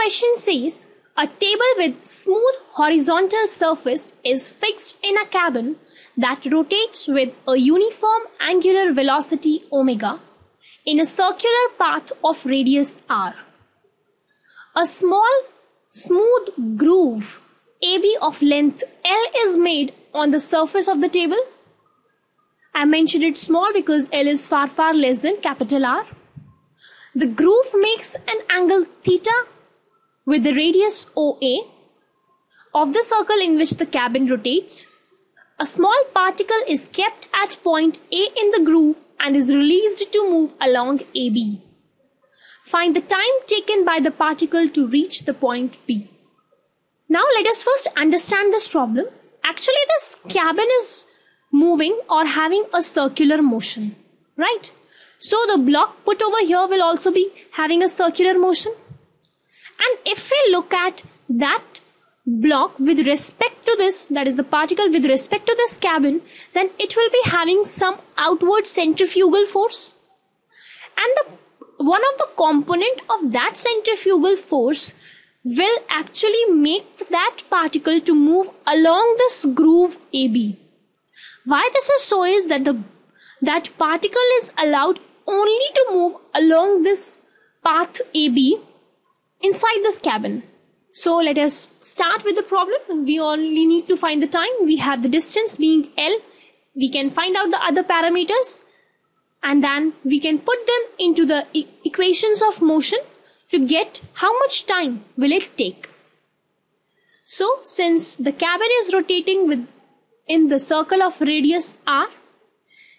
question says, a table with smooth horizontal surface is fixed in a cabin that rotates with a uniform angular velocity omega in a circular path of radius r. A small smooth groove AB of length L is made on the surface of the table. I mentioned it small because L is far less than capital R. The groove makes an angle theta with the radius OA of the circle in which the cabin rotates. A small particle is kept at point A in the groove and is released to move along AB. Find the time taken by the particle to reach the point B. Now let us first understand this problem. Actually, this cabin is moving or having a circular motion, right? So the block put over here will also be having a circular motion. And if we look at that block with respect to this, that is the particle with respect to this cabin, then it will be having some outward centrifugal force. And one of the component of that centrifugal force will actually make that particle to move along this groove AB. Why this is so is that that particle is allowed only to move along this path AB inside this cabin. So let us start with the problem. We only need to find the time. We have the distance being L. We can find out the other parameters and then we can put them into the equations of motion to get how much time will it take. So since the cabin is rotating in the circle of radius r,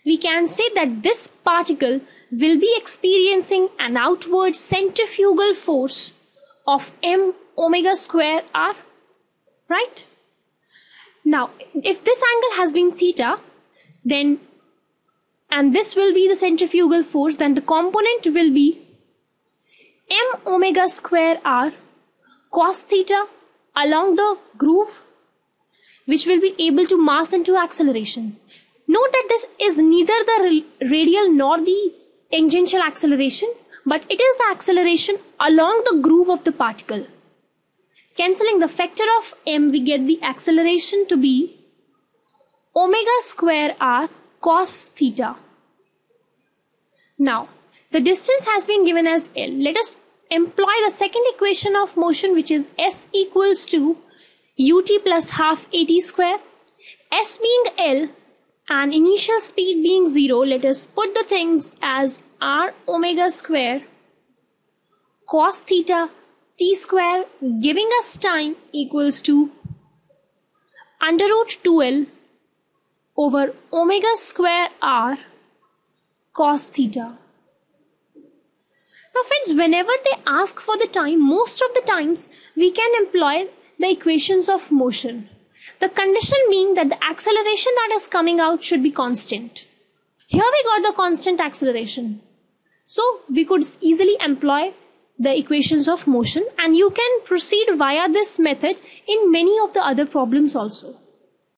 we can say that this particle will be experiencing an outward centrifugal force of m omega square r, right? Now, if this angle has been theta, then, and this will be the centrifugal force, then the component will be m omega square r cos theta along the groove, which will be able to mass into acceleration. Note that this is neither the radial nor the tangential acceleration, but it is the acceleration along the groove of the particle. Cancelling the factor of m, we get the acceleration to be omega square r cos theta. Now, the distance has been given as L. Let us employ the second equation of motion, which is S equals to ut plus half at square. S being L and initial speed being 0, let us put the things as r omega square cos theta t square, giving us time equals to under root 2L over omega square r cos theta. Now friends, whenever they ask for the time, most of the times we can employ the equations of motion. The condition being that the acceleration that is coming out should be constant. Here we got the constant acceleration. So we could easily employ the equations of motion, and you can proceed via this method in many of the other problems also.